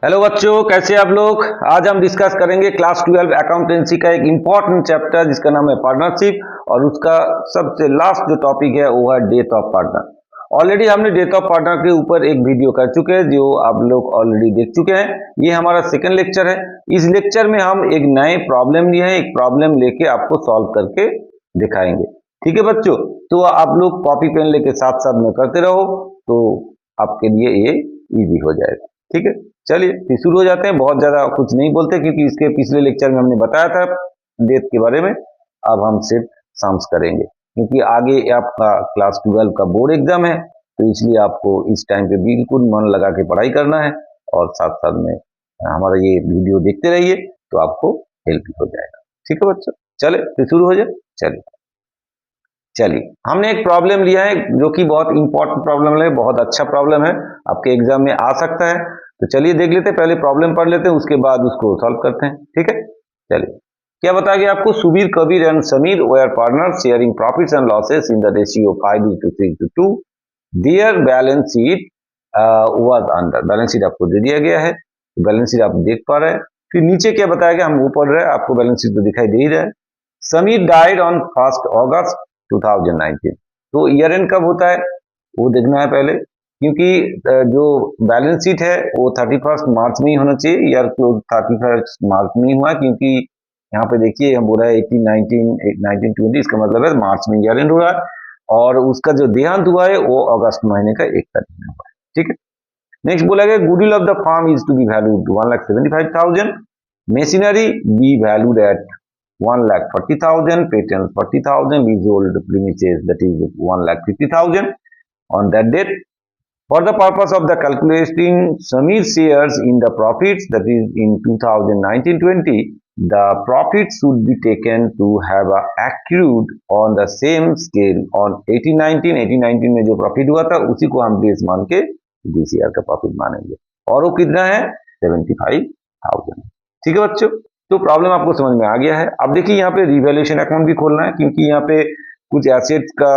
Hello बच्चों, कैसे आप लोग। आज हम डिस्कस करेंगे क्लास 12 अकाउंटेंसी का एक इम्पॉर्टेंट चैप्टर जिसका नाम है पार्टनरशिप, और उसका सबसे लास्ट जो टॉपिक है वो है डेथ ऑफ पार्टनर। ऑलरेडी हमने डेथ ऑफ पार्टनर के ऊपर एक वीडियो कर चुके हैं जो आप लोग ऑलरेडी देख चुके हैं। ये हमारा सेकंड लेक्चर है। इस लेक्चर में हम एक नए प्रॉब्लम लिए हैं, एक प्रॉब्लम लेके आपको सॉल्व करके दिखाएंगे। ठीक है बच्चों, तो आप लोग कॉपी पेन लेके साथ साथ में करते रहो तो आपके लिए ये इजी हो जाएगा। ठीक है, चलिए फिर शुरू हो जाते हैं। बहुत ज्यादा कुछ नहीं बोलते क्योंकि इसके पिछले लेक्चर में हमने बताया था डेथ के बारे में। अब हम सिर्फ सम्स करेंगे क्योंकि आगे आपका क्लास 12 का बोर्ड एग्जाम है, तो इसलिए आपको इस टाइम पे बिल्कुल मन लगा के पढ़ाई करना है और साथ साथ में हमारा ये वीडियो देखते रहिए तो आपको हेल्प हो जाएगा। ठीक है बच्चों, चले फिर शुरू हो जाए। चलिए चलिए हमने एक प्रॉब्लम लिया है जो कि बहुत इंपॉर्टेंट प्रॉब्लम है, बहुत अच्छा प्रॉब्लम है, आपके एग्जाम में आ सकता है। तो चलिए देख लेते हैं, पहले प्रॉब्लम पढ़ लेते हैं उसके बाद उसको सॉल्व करते हैं। ठीक है, चलिए क्या बताया गया आपको। Subir, Kabir and Samir were partner sharing profits and losses in the ratio 5:3:2। Their balance sheet was under. Balance sheet आपको दे दिया गया है, बैलेंस शीट आप देख पा रहे हैं। फिर नीचे क्या बताया गया, हम वो पढ़ रहे हैं, आपको बैलेंस शीट तो दिखाई दे ही रहा है। समीर डाइड ऑन 1 अगस्त 2019। तो ईयर एंड कब होता है वो देखना है पहले, क्योंकि जो बैलेंस शीट है वो 31 मार्च में ही होना चाहिए। ईयर क्लोज 31 मार्च में ही हुआ, क्योंकि यहाँ पे देखिए हम बोल रहे हैं 1920, इसका मतलब है मार्च में ईयर एंड हुआ है, और उसका जो देहांत हुआ है वो अगस्त महीने का 1 तारीख में हुआ है। ठीक है, नेक्स्ट बोला गया goodwill of the firm is to be valued 1,75,000, machinery be valued at 1,40,000, patents 40,000, leasehold premises that is 1,50,000 on that date. For the purpose of the calculating Samir's shares in the profits, that is in 2019-20, the profits should be taken to have accrued on the same scale on 18-19। 18-19 में जो profit हुआ था उसी को हम base मान के DCR का प्रॉफिट मानेंगे, और वो कितना है 75,000। ठीक है बच्चों, तो प्रॉब्लम आपको समझ में आ गया है। अब देखिए यहाँ पे रिवैल्यूएशन अकाउंट भी खोलना है, क्योंकि यहाँ पे कुछ एसेट्स का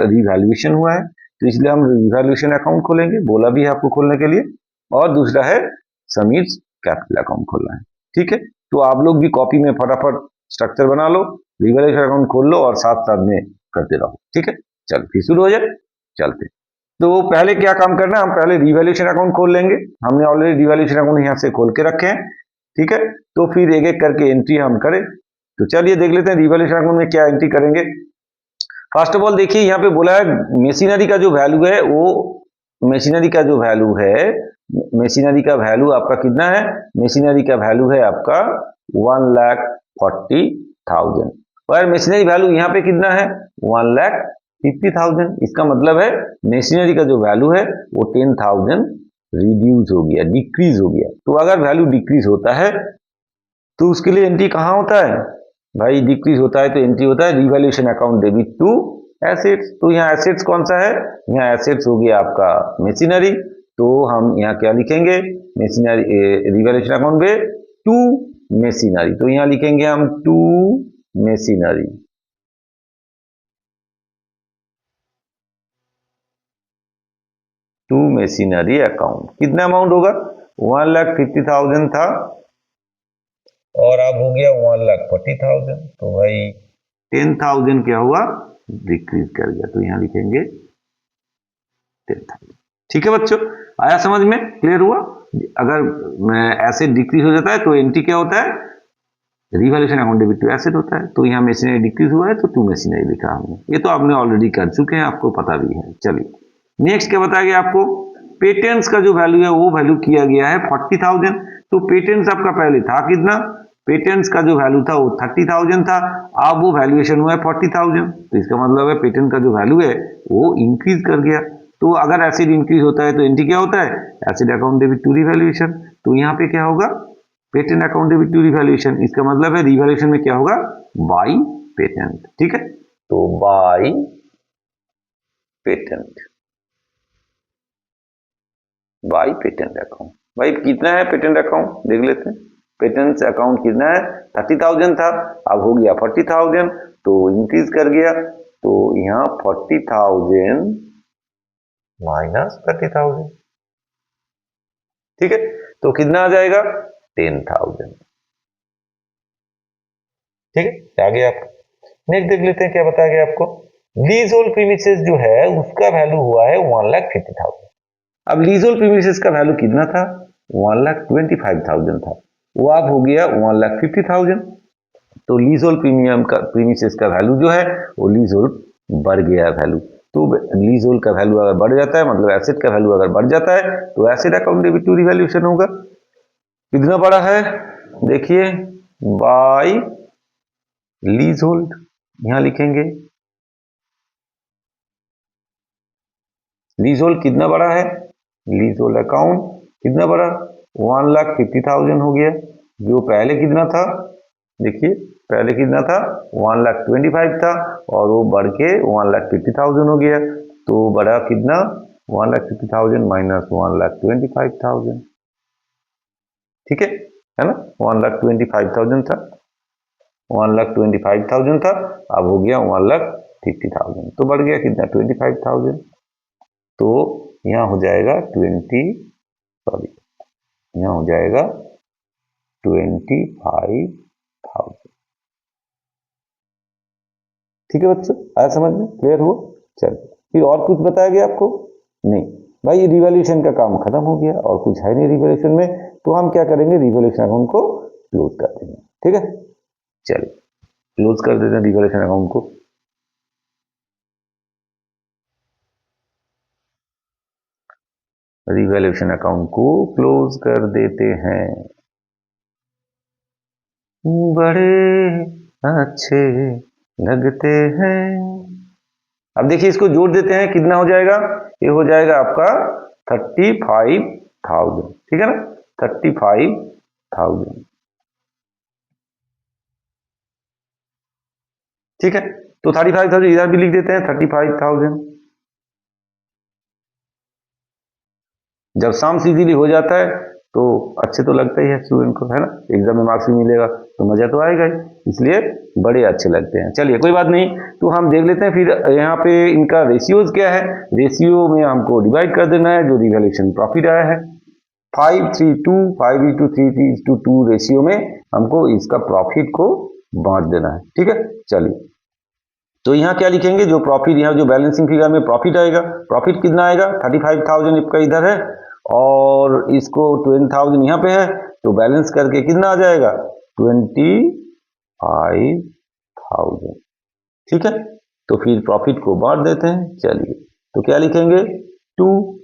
रिवैल्यूएशन हुआ है, तो इसलिए हम रिवैल्यूएशन अकाउंट खोलेंगे, बोला भी है आपको खोलने के लिए। और दूसरा है समीर कैपिटल अकाउंट खोलना है। ठीक है, तो आप लोग भी कॉपी में फटाफट स्ट्रक्चर बना लो, रिवैल्यूएशन अकाउंट खोल लो और साथ साथ में करते रहो। ठीक है, चल फिर शुरू हो जाए, चलते। तो पहले क्या काम करना है, हम पहले रिवैल्यूएशन अकाउंट खोल लेंगे। हमने ऑलरेडी रिवैल्यूएशन अकाउंट यहाँ से खोल के रखे हैं। ठीक है, तो फिर एक एक करके एंट्री हम करें। तो चलिए देख लेते हैं रिवैल्यूएशन अकाउंट में क्या एंट्री करेंगे। फर्स्ट ऑफ ऑल देखिए यहाँ पे बोला है मशीनरी का जो वैल्यू है वो, मशीनरी का जो वैल्यू है, मशीनरी का वैल्यू आपका कितना है, मशीनरी का वैल्यू है आपका 1,40,000। और मशीनरी वैल्यू यहाँ पे कितना है 1,50,000। इसका मतलब है मशीनरी का जो वैल्यू है वो 10,000 रिड्यूस हो गया, डिक्रीज हो गया। तो अगर वैल्यू डिक्रीज होता है तो उसके लिए एंट्री कहाँ होता है भाई, डिक्रीज होता है तो एंट्री होता है revaluation account debit to assets. तो यहाँ एसेट्स कौन सा है, यहाँ एसेट्स हो गया आपका मशीनरी, तो हम यहाँ क्या लिखेंगे, मशीनरी रिवैल्यूएशन अकाउंट में टू मशीनरी, तो यहाँ लिखेंगे हम to machinery. To machinery account कितना अमाउंट होगा 1,50,000 था और अब हो गया 1,40,000, तो भाई 10,000 क्या हुआ डिक्रीज कर गया, तो यहां लिखेंगे 10,000। ठीक है बच्चों, आया समझ में, क्लियर हुआ। अगर एसेट डिक्रीज हो जाता है तो एंट्री क्या होता है, revaluation account debit to asset होता है। तो यहाँ मशीनरी डिक्रीज हुआ है तो टू मशीनरी लिखा हमने, ये तो आपने ऑलरेडी कर चुके हैं, आपको पता भी है। चलिए नेक्स्ट क्या बताया गया आपको, पेटेंट्स का जो वैल्यू है वो वैल्यू किया गया है 40,000। तो पेटेंट्स आपका पहले था कितना, पेटेंट्स का जो वैल्यू था वो 30,000 था, अब वो वैल्यूएशन हुआ है 40,000। तो इसका मतलब है पेटेंट का जो वैल्यू है वो इंक्रीज कर गया। तो अगर एसिड इंक्रीज होता है तो एंट्री क्या होता है, asset account debit to revaluation. तो यहाँ पे क्या होगा, patent account debit to revaluation. इसका मतलब है रिवैल्यूएशन में क्या होगा, बाई पेटेंट। ठीक है, तो by patent, by patent account. भाई कितना है पेटेंट अकाउंट देख लेते हैं। पेटेंट अकाउंट कितना है 30,000 था, अब हो गया 40,000, तो इंक्रीज कर गया। तो यहाँ 40,000 माइनस 30,000। ठीक है, तो कितना आ जाएगा 10,000। ठीक है, आगे आप नेक्स्ट देख लेते हैं क्या बताया गया आपको। लीज होल्ड प्रीमिसेस जो है उसका वैल्यू हुआ है 1,50,000। अब लीज होल्ड प्रीमिसेस का वैल्यू कितना था 1,25,000 था, वो अब हो गया 1,50,000। तो लीज होल्ड प्रीमियम का प्रीमिसेस का वैल्यू जो है वो लीज होल्ड बढ़ गया वैल्यू। तो लीज होल्ड का वैल्यू अगर बढ़ जाता है मतलब एसेट का वैल्यू अगर बढ़ जाता है तो asset account debit to revaluation होगा। कितना बड़ा है देखिए बाय लीज होल्ड, यहां लिखेंगे लीज होल्ड कितना बड़ा है, लीज होल्ड अकाउंट कितना बड़ा 1,50,000 हो गया। जो पहले कितना था देखिए पहले कितना था 1,25,000 था और वो बढ़ के 1,50,000 हो गया। तो बड़ा कितना 1,50,000 माइनस 1,25,000। ठीक है ना 1,25,000 था 1,25,000 था, अब हो गया 1,50,000 तो बढ़ गया कितना 25,000। तो यहाँ हो जाएगा 25,000। ठीक है बच्चों, आया समझ में, क्लियर हुआ। चलिए फिर और कुछ बताया गया आपको नहीं भाई, ये रिवॉल्यूशन का काम खत्म हो गया और कुछ है नहीं रिवॉल्यूशन में, तो हम क्या करेंगे रिवॉल्यूशन अकाउंट को क्लोज कर देंगे। ठीक है चलिए क्लोज कर देते हैं रिवॉल्यूशन अकाउंट को। रिवॉल्यूशन अकाउंट को क्लोज कर देते हैं। बड़े अच्छे लगते हैं। अब देखिए इसको जोड़ देते हैं कितना हो जाएगा, ये हो जाएगा आपका 35,000। ठीक है ना 35,000। ठीक है तो 35,000 इधर भी लिख देते हैं 35,000। जब सम इजीली हो जाता है तो अच्छे तो लगता ही है स्टूडेंट को, है ना, एग्जाम में मार्क्स भी मिलेगा तो मजा तो आएगा ही, इसलिए बड़े अच्छे लगते हैं। चलिए कोई बात नहीं, तो हम देख लेते हैं फिर यहाँ पे इनका रेशियोज क्या है। रेशियो में हमको डिवाइड कर देना है जो रिवैल्यूएशन प्रॉफिट आया है 5:3:2 5:3:2 रेशियो में हमको इसका प्रॉफिट को बांट देना है। ठीक है चलिए तो यहाँ क्या लिखेंगे, जो प्रॉफिट यहाँ जो बैलेंसिंग फिगर में प्रॉफिट आएगा, प्रॉफिट कितना आएगा 35,000 इसका इधर है और इसको 20,000 यहाँ पे है, तो बैलेंस करके कितना आ जाएगा 25,000। ठीक है तो फिर प्रॉफिट को बांट देते हैं। चलिए तो क्या लिखेंगे 2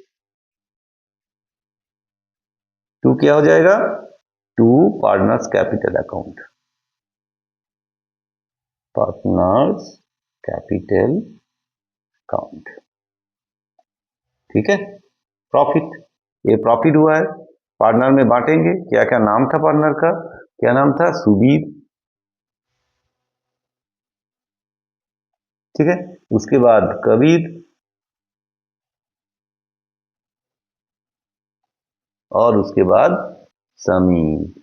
क्या हो जाएगा 2 partners capital account, partners capital account. ठीक है प्रॉफिट, ये प्रॉफिट हुआ है, पार्टनर में बांटेंगे। क्या क्या नाम था पार्टनर का, क्या नाम था सुबीर। ठीक है उसके बाद कबीर और उसके बाद समीर।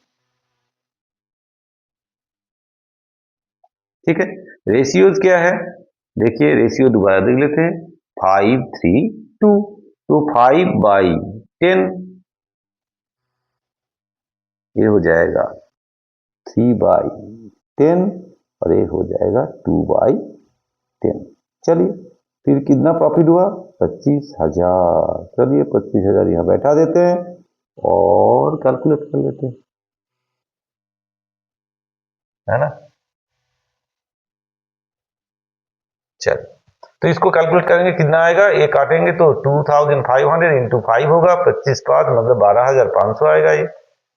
ठीक है रेशियोज क्या है देखिए, रेशियो दोबारा देख लेते हैं 5:3:2 तो 5/10 ये हो जाएगा 3/10 और ये हो जाएगा 2/10। चलिए फिर कितना प्रॉफिट हुआ 25,000। चलिए 25,000 यहाँ बैठा देते हैं और कैलकुलेट कर लेते हैं, है ना। चलिए तो इसको कैलकुलेट करेंगे कितना आएगा, ये काटेंगे तो 2,500 इंटू 5 होगा 25/5 मतलब 12,500 आएगा ये,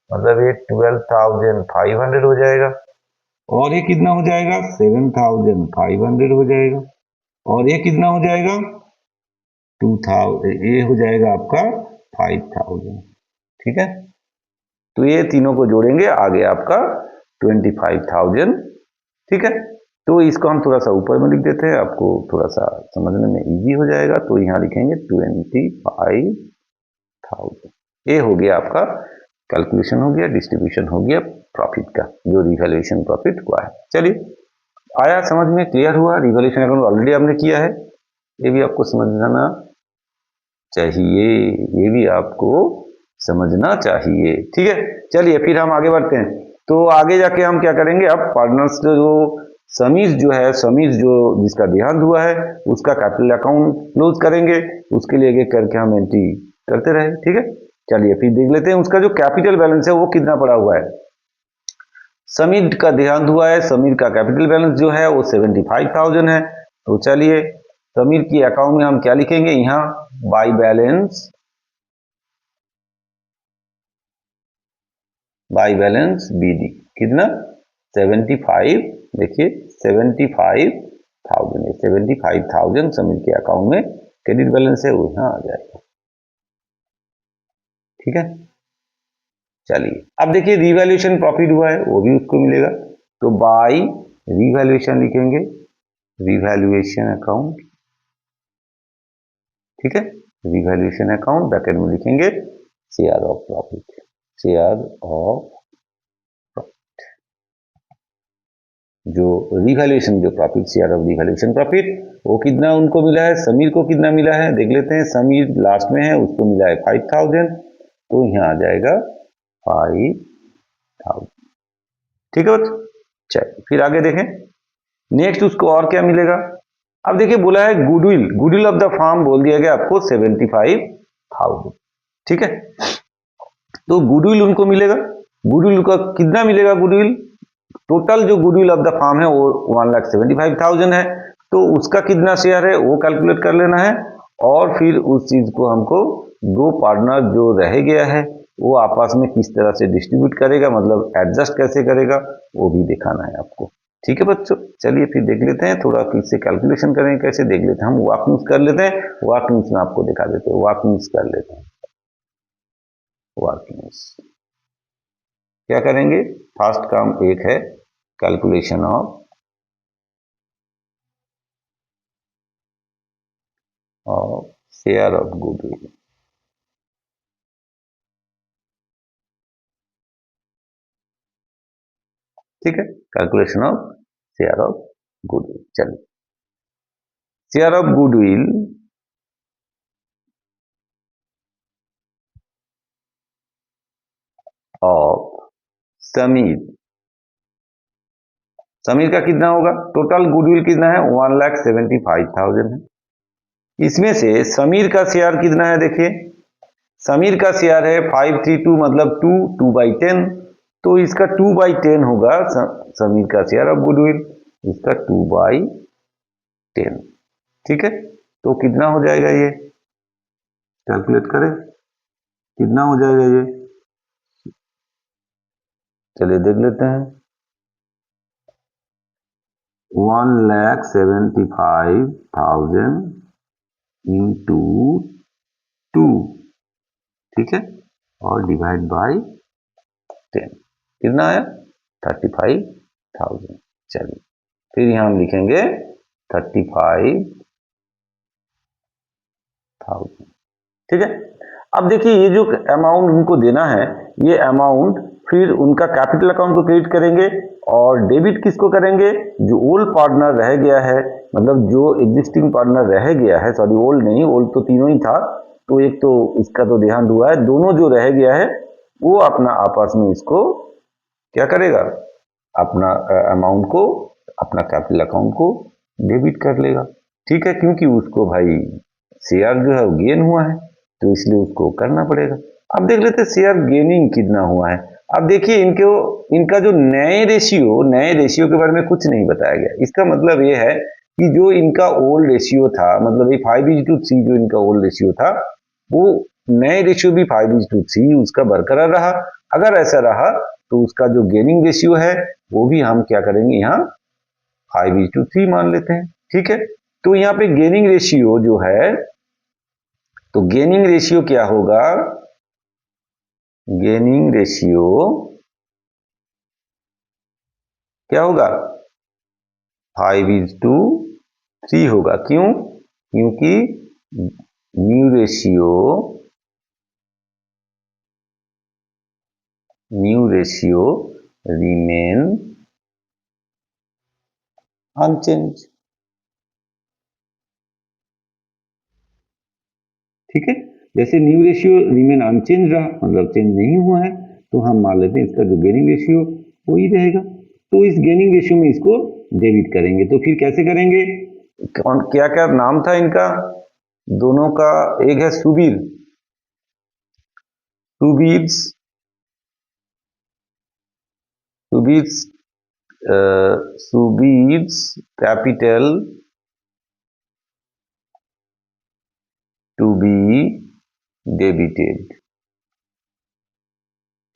मतलब ये 12,500 हो जाएगा। और ये कितना हो जाएगा 7,500 हो जाएगा और ये कितना हो जाएगा 2,000, ये हो जाएगा आपका 5,000। ठीक है तो ये तीनों को जोड़ेंगे आ गया आपका 25,000। ठीक है तो इसको हम थोड़ा सा ऊपर में लिख देते हैं, आपको थोड़ा सा समझने में इजी हो जाएगा। तो यहाँ लिखेंगे 25,000। ये हो गया आपका कैलकुलेशन हो गया, डिस्ट्रीब्यूशन हो गया प्रॉफिट का, जो रिवैल्यूएशन प्रॉफिट हुआ है। चलिए आया समझ में, क्लियर हुआ। रिवैल्यूएशन अकाउंट ऑलरेडी हमने किया है, ये भी आपको समझ जाना चाहिए, ये भी आपको समझना चाहिए। ठीक है, चलिए फिर हम आगे बढ़ते हैं। तो आगे जाके हम क्या करेंगे, अब पार्टनर्स जो समीर जो जिसका देहांत हुआ है उसका कैपिटल अकाउंट क्लोज करेंगे, उसके लिए एक करके हम एंट्री करते रहे। ठीक है, चलिए फिर देख लेते हैं उसका जो कैपिटल बैलेंस है वो कितना पड़ा हुआ है। समीर का देहांत हुआ है, समीर का कैपिटल बैलेंस जो है वो 75,000 है। तो चलिए समीर की अकाउंट में हम क्या लिखेंगे, यहाँ बाई बैलेंस बीडी कितना 75, देखिए 75,000 है, 75,000 समीर के अकाउंट में क्रेडिट बैलेंस है, वो यहाँ आ जाएगा। ठीक है, चलिए अब देखिए रिवैल्यूएशन प्रॉफिट हुआ है वो भी उसको मिलेगा, तो बाई रिवैल्यूएशन लिखेंगे, रिवैल्यूएशन अकाउंट। ठीक है, रिवैल्यूएशन अकाउंट ब्रैकेट में लिखेंगे share of profit, share of जो रिवैल्यूएशन जो profit, share of revaluation profit, वो कितना उनको मिला है, समीर को कितना मिला है देख लेते हैं। समीर लास्ट में है, उसको मिला है 5,000, तो यहाँ आ जाएगा 5,000। ठीक है बच्चों, चलिए फिर आगे देखें। नेक्स्ट उसको और क्या मिलेगा, अब देखिए बोला है गुडविल ऑफ द फार्म बोल दिया गया आपको 75,000। ठीक है, तो गुडविल उनको मिलेगा, गुडविल का कितना मिलेगा, गुडविल टोटल जो गुडविल ऑफ द फार्म है वो 1,75,000 है, तो उसका कितना शेयर है वो कैलकुलेट कर लेना है, और फिर उस चीज को हमको दो पार्टनर जो रह गया है वो आपस में किस तरह से डिस्ट्रीब्यूट करेगा, मतलब एडजस्ट कैसे करेगा वो भी दिखाना है आपको। ठीक है बच्चों, चलिए फिर देख लेते हैं, थोड़ा किससे कैलकुलेशन करें कैसे देख लेते हैं, हम वॉकिंग्स कर लेते हैं, वॉकिंग्स में आपको दिखा देते हैं, वॉकिंग्स कर लेते हैं। वॉकिंग्स क्या करेंगे, फर्स्ट काम एक है calculation of share of goodwill. ठीक है, calculation of share of goodwill. चलिए share of goodwill of Samir, Samir का कितना होगा, टोटल गुडविल कितना है 1,75,000 है, इसमें से समीर का शेयर कितना है देखिए, समीर का शेयर है 532 मतलब 2/10, तो इसका 2/10 होगा समीर का शेयर ऑफ गुडविल, इसका 2/10। ठीक है, तो कितना हो जाएगा ये, कैलकुलेट करें कितना हो जाएगा ये, चलिए देख लेते हैं। 1,75,000 इंटू 2, ठीक है, और डिवाइड बाई 10 कितना आया 35,000। चलिए फिर यहां हम लिखेंगे 35,000। ठीक है, अब देखिए ये जो अमाउंट उनको देना है, ये अमाउंट फिर उनका कैपिटल अकाउंट को क्रेडिट करेंगे, और डेबिट किसको करेंगे, जो ओल्ड पार्टनर रह गया है, मतलब जो एग्जिस्टिंग पार्टनर रह गया है, सॉरी ओल्ड नहीं, ओल्ड तो तीनों ही था, तो एक तो इसका तो देहांत हुआ है, दोनों जो रह गया है वो अपना आपस में इसको क्या करेगा, अपना अमाउंट को अपना कैपिटल अकाउंट को डेबिट कर लेगा। ठीक है, क्योंकि उसको भाई शेयर जो है गेन हुआ है, तो इसलिए उसको करना पड़ेगा। अब देख लेते हैं शेयर गेनिंग कितना हुआ है। अब देखिए इनका जो नए रेशियो के बारे में कुछ नहीं बताया गया, इसका मतलब ये है कि जो इनका ओल्ड रेशियो था, मतलब ये 5:3 जो इनका ओल्ड रेशियो था, वो नए रेशियो भी 5:3 उसका बरकरार रहा। अगर ऐसा रहा तो उसका जो गेनिंग रेशियो है वो भी हम क्या करेंगे, यहाँ 5:3 मान लेते हैं। ठीक है, तो यहाँ पे गेनिंग रेशियो जो है, तो गेनिंग रेशियो क्या होगा, गेनिंग रेशियो क्या होगा 5:3 होगा। क्यों, क्योंकि न्यू रेशियो रिमेन अनचेंज। ठीक है, जैसे न्यू रेशियो रिमेन अनचेंज रहा, मतलब चेंज नहीं हुआ है, तो हम मान लेते हैं इसका जो गेनिंग रेशियो वो ही रहेगा। तो इस गेनिंग रेशियो में इसको डेबिट करेंगे। तो फिर कैसे करेंगे, कौन क्या क्या नाम था इनका दोनों का, एक है Subir, Subir's, Subir's Subir's capital to be debited.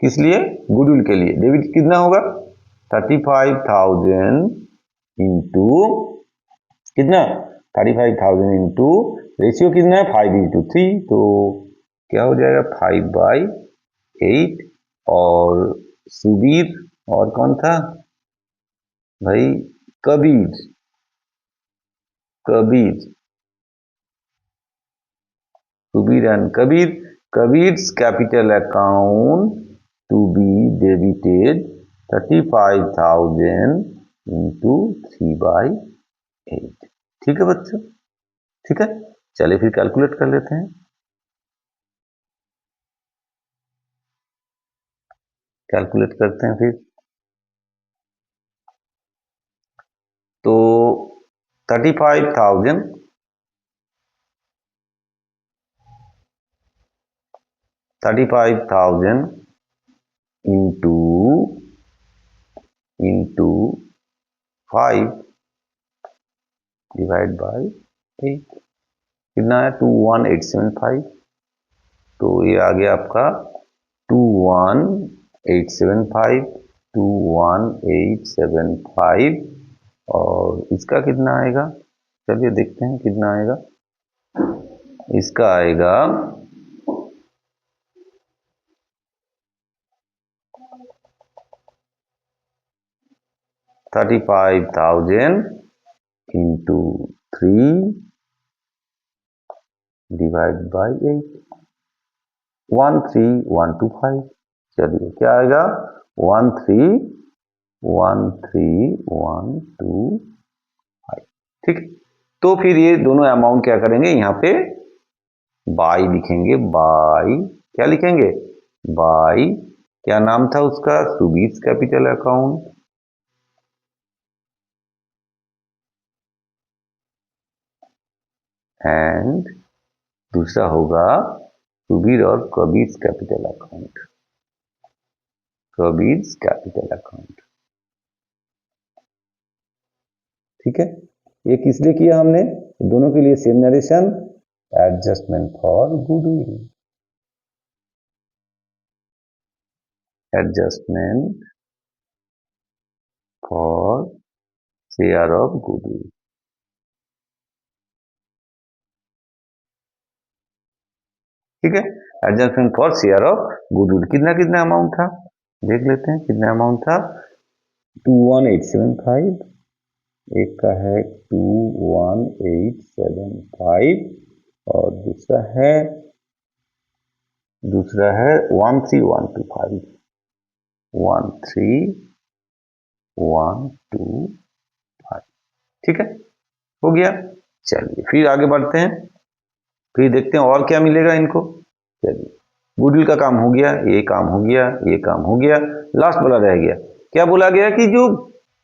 किस लिए, गुडविल के लिए। डेबिट कितना होगा, 35,000 इंटू कितना, 35,000 इंटू रेशियो कितना है 5:3, तो क्या हो जाएगा 5/8। और सुबीर और कौन था भाई, Kabir, Kabir, Subir and Kabir, Kabir's capital account to be debited 35,000 into 3/8। ठीक है बच्चों, ठीक है। चलिए फिर कैलकुलेट कर लेते हैं, कैलकुलेट करते हैं फिर। तो 35,000 इंटू 5 डिवाइड बाई 8 कितना है 21875। तो ये आ गया आपका 21875, 21875। और इसका कितना आएगा, चलिए देखते हैं कितना आएगा। इसका आएगा 35,000 इंटू 3 डिवाइड बाई 8, 13125। चलिए क्या आएगा 1313125। ठीक, तो फिर ये दोनों अमाउंट क्या करेंगे, यहाँ पे बाई लिखेंगे, बाई क्या लिखेंगे, बाई क्या नाम था उसका, सुबीर कैपिटल अकाउंट, एंड दूसरा होगा सुबीर और Kabir capital account, Kabir capital account. ठीक है, ये किस लिए किया हमने, दोनों के लिए same narration, adjustment for goodwill, adjustment for share of goodwill. ठीक है, adjustment for share of goodwill. कितना कितना अमाउंट था देख लेते हैं, कितना अमाउंट था 21875, एक का है 21875 और दूसरा है 13125, 13125। ठीक है, हो गया। चलिए फिर आगे बढ़ते हैं, फिर देखते हैं और क्या मिलेगा इनको। चलिए गुडविल का काम हो गया, ये काम हो गया, ये काम हो गया, लास्ट वाला रह गया। क्या बोला गया कि जो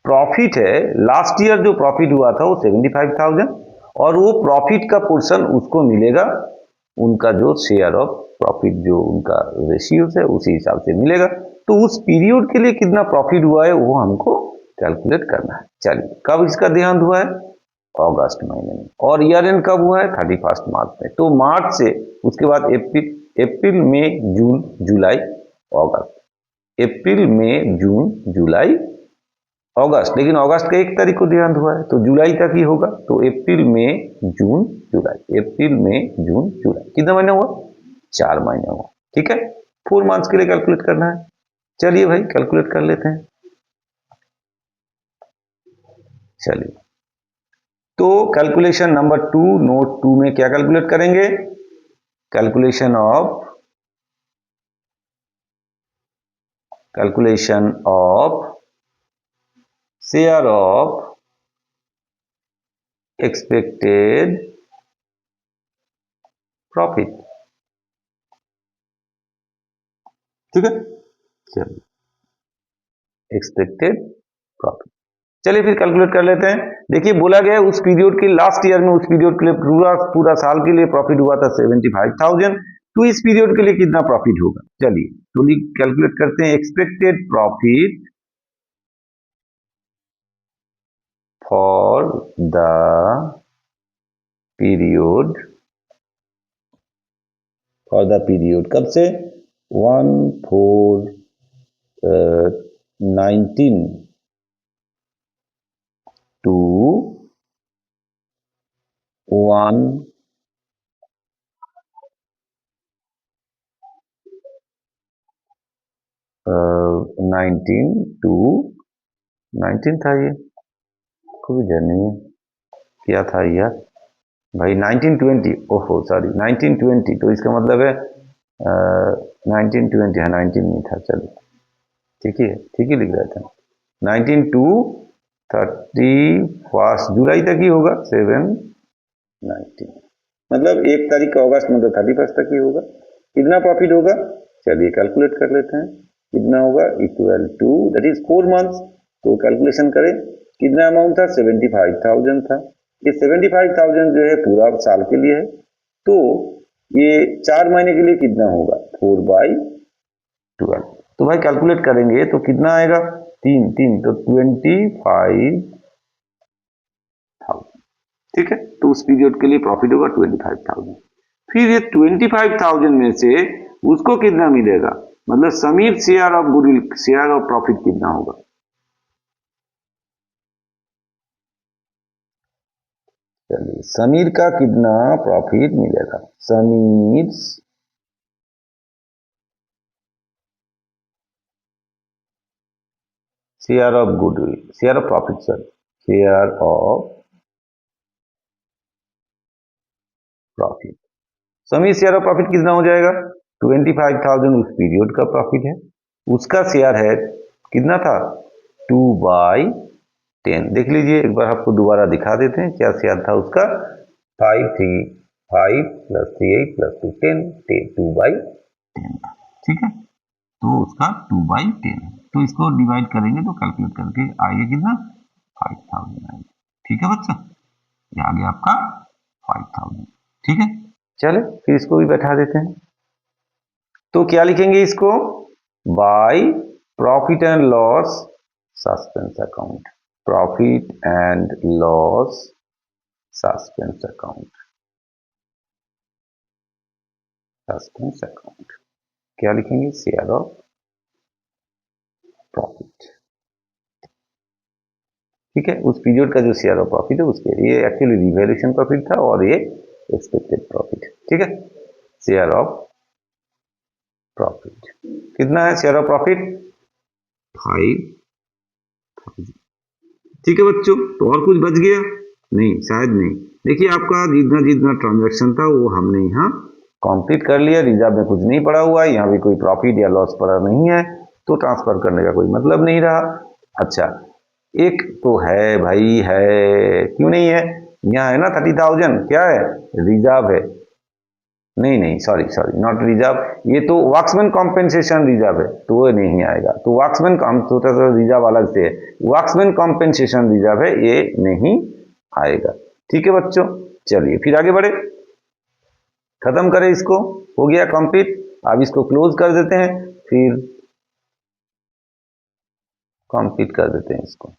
प्रॉफिट है, लास्ट ईयर जो प्रॉफिट हुआ था वो 75,000, और वो प्रॉफिट का पोर्शन उसको मिलेगा, उनका जो शेयर ऑफ प्रॉफिट जो उनका रेशियो है उसी हिसाब से मिलेगा। तो उस पीरियड के लिए कितना प्रॉफिट हुआ है वो हमको कैलकुलेट करना है। चलिए कब इसका देहांत हुआ है, अगस्त महीने में, और ईयर एंड कब हुआ है 31 मार्च में। तो मार्च से उसके बाद अप्रैल मई जून जुलाई अगस्त, अप्रैल मई जून जुलाई अगस्त, लेकिन अगस्त का 1 तारीख को देहांत हुआ है तो जुलाई तक ही होगा। तो अप्रैल मई जून जुलाई, अप्रैल मई जून जुलाई, कितना महीना हुआ, 4 महीने हुआ। ठीक है, 4 मंथ्स के लिए कैलकुलेट करना है। चलिए भाई कैलकुलेट कर लेते हैं। चलिए तो कैलकुलेशन नंबर 2, नोट 2 में क्या कैलकुलेट करेंगे, calculation of share of expected profit. ठीक है, चलिए एक्सपेक्टेड प्रॉफिट। चलिए फिर कैलकुलेट कर लेते हैं। देखिए बोला गया है उस पीरियड के लास्ट ईयर में, उस पीरियड के लिए पूरा साल के लिए प्रॉफिट हुआ था 75,000, तो इस पीरियड के लिए कितना प्रॉफिट होगा। चलिए तो कैलकुलेट करते हैं। Expected profit for the period, कब से 1/4/19 टू 19 टू 19 था ये, कोई ध्यान नहीं है क्या था यार भाई, 1920, ओहो सॉरी 1920, तो इसका मतलब है 1920 है, 19 नहीं था। चलो ठीक ही लिख रहा था। 19 टू 31 जुलाई तक ही होगा, 7/19, मतलब 1 तारीख का अगस्त मतलब 31 तक ही होगा। कितना प्रॉफिट होगा, चलिए कैलकुलेट कर लेते हैं। कितना होगा, equal to that is 4 months. तो कैलकुलेशन करें, कितना अमाउंट था, 75,000 था। ये 75,000 जो है पूरा साल के लिए है, तो ये 4 महीने के लिए कितना होगा, 4/12। तो भाई कैलकुलेट करेंगे तो कितना आएगा, 3 तो 25,000, ठीक है। तो उस पीरियड के लिए प्रॉफिट होगा 25,000। फिर ये 25,000 में से उसको कितना मिलेगा, मतलब Sameer share of goodwill, share of profit कितना होगा। चलिए समीर का कितना प्रॉफिट मिलेगा, Sameer share of goodwill, share of profit, sir share of profit, Sameer share of profit कितना हो जाएगा, 25,000 उस पीरियड का प्रॉफिट है, उसका शेयर है कितना था, 2/10। देख लीजिए एक बार, आपको दोबारा दिखा देते हैं क्या शेयर था उसका, 5 प्लस 3 8 प्लस 2 10, 2/10, ठीक है। तो उसका 2/10, तो इसको डिवाइड करेंगे तो कैलकुलेट करके आएगा कितना, 5,000 आएगा। ठीक है बच्चा, ये आ गया आपका 5,000, ठीक है। चले फिर इसको भी बैठा देते हैं। तो क्या लिखेंगे इसको, by profit and loss suspense account, profit and loss suspense account, suspense account क्या लिखेंगे, शेयर ऑफ प्रॉफिट, ठीक है। उस पीरियड का जो शेयर ऑफ प्रॉफिट है उसके, ये एक्चुअली रिवैल्यूएशन प्रॉफिट था और ये एक्सपेक्टेड प्रॉफिट, ठीक है। शेयर ऑफ प्रॉफिट कितना है, शेयर ऑफ प्रॉफिट 5,000, ठीक है बच्चों। तो और कुछ बच गया नहीं, शायद नहीं। देखिए आपका जितना जितना ट्रांजैक्शन था वो हमने यहाँ कंप्लीट कर लिया, रिजर्व में कुछ नहीं पड़ा हुआ है, यहाँ भी कोई प्रॉफिट या लॉस पड़ा नहीं है, तो ट्रांसफर करने का कोई मतलब नहीं रहा। अच्छा एक तो है भाई, है क्यों नहीं है, यहाँ है ना 30,000, क्या है, रिजर्व है, नहीं सॉरी नॉट रिजर्व, ये तो वर्क्समैन कॉम्पेंसेशन रिजर्व है, तो वो नहीं आएगा। तो वर्क्समैन छोटा सा रिजर्व अलग से है, वर्क्समैन कॉम्पेंसेशन रिजर्व है, ये नहीं आएगा, ठीक है बच्चों। चलिए फिर आगे बढ़े, खत्म करें इसको, हो गया कंप्लीट। अब इसको क्लोज कर देते हैं, फिर कंप्लीट कर देते हैं इसको।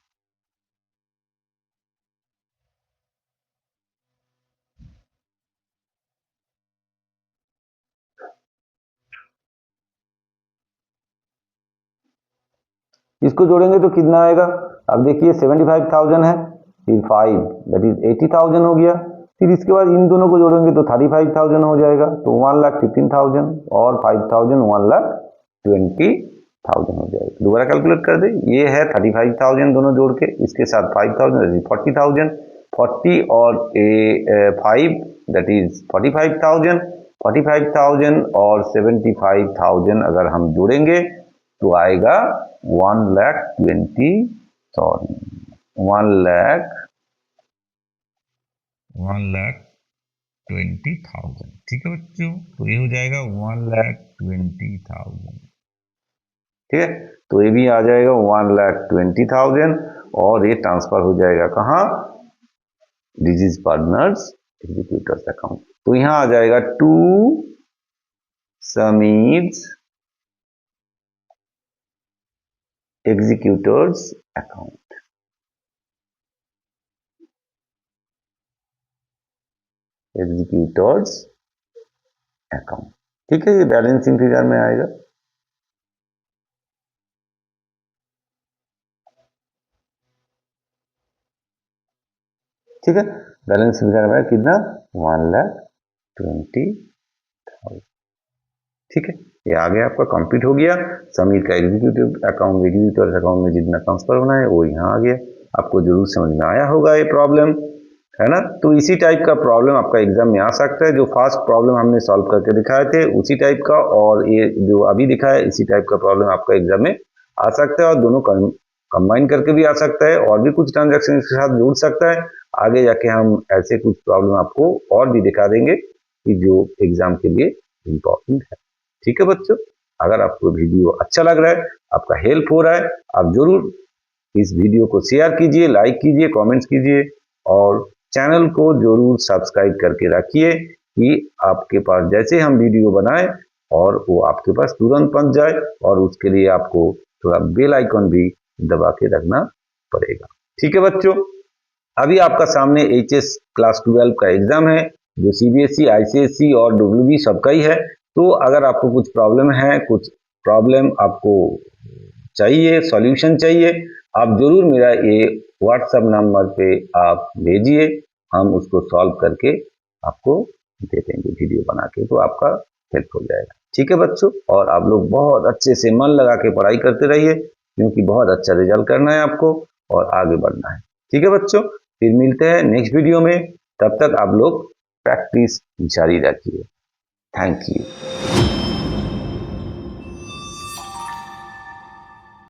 इसको जोड़ेंगे तो कितना आएगा, अब देखिए 75,000 है, फिर 5 दैट इज 80,000 हो गया, फिर इसके बाद इन दोनों को जोड़ेंगे तो 35,000 हो जाएगा, तो 1,15,000 और 5,000 1,20,000 हो जाएगा। दोबारा कैलकुलेट कर दे, ये है 35,000 दोनों जोड़ के, इसके साथ 5,000 40,000, 40 और 5 दैट इज 45,000, 45,000 और 75,000 अगर हम जोड़ेंगे तो आएगा 1,20,000, सॉरी 1,20,000, ठीक है बच्चों। तो ये हो जाएगा 1,20,000, ठीक है, तो ये भी आ जाएगा 1,20,000 और ये ट्रांसफर हो जाएगा कहाँ, डिजीज पार्टनर्स एग्जीक्यूटर्स अकाउंट। तो यहाँ आ जाएगा to Samir's executors account, executors account. ठीक है, ये बैलेंसिंग फिगर में आएगा। ठीक है, बैलेंस फिगर में कितना, 1,20,000। ठीक है, ये आगे आपका कंप्लीट हो गया। समीर का एग्जीक्यूटिव अकाउंट एग्जीक्यूटर्स अकाउंट में जितना ट्रांसफर होना है वो यहाँ आ गया। आपको जरूर समझ में आया होगा ये प्रॉब्लम, है ना। तो इसी टाइप का प्रॉब्लम आपका एग्जाम में आ सकता है। जो फास्ट प्रॉब्लम हमने सॉल्व करके दिखाए थे उसी टाइप का, और ये जो अभी दिखाया इसी टाइप का प्रॉब्लम आपका एग्जाम में आ सकता है, और दोनों कंबाइन करके भी आ सकता है, और भी कुछ ट्रांजेक्शन के साथ जुड़ सकता है। आगे जाके हम ऐसे कुछ प्रॉब्लम आपको और भी दिखा देंगे कि जो एग्जाम के लिए इम्पोर्टेंट है। ठीक है बच्चों, अगर आपको वीडियो अच्छा लग रहा है, आपका हेल्प हो रहा है, आप जरूर इस वीडियो को शेयर कीजिए, लाइक कीजिए, कमेंट्स कीजिए, और चैनल को जरूर सब्सक्राइब करके रखिए कि आपके पास जैसे हम वीडियो बनाएं और वो आपके पास तुरंत पहुंच जाए, और उसके लिए आपको थोड़ा बेल आइकन भी दबा के रखना पड़ेगा। ठीक है बच्चों, अभी आपका सामने HS क्लास 12 का एग्जाम है, जो CBSE, ICSE और WB सबका ही है। तो अगर आपको कुछ प्रॉब्लम है, कुछ प्रॉब्लम आपको चाहिए, सॉल्यूशन चाहिए, आप जरूर मेरा ये व्हाट्सएप नंबर पे आप भेजिए, हम उसको सॉल्व करके आपको दे देंगे वीडियो बना के, तो आपका हेल्प हो जाएगा। ठीक है बच्चों, और आप लोग बहुत अच्छे से मन लगा के पढ़ाई करते रहिए, क्योंकि बहुत अच्छा रिजल्ट करना है आपको और आगे बढ़ना है। ठीक है बच्चों, फिर मिलते हैं नेक्स्ट वीडियो में, तब तक आप लोग प्रैक्टिस जारी रखिए। Thank you.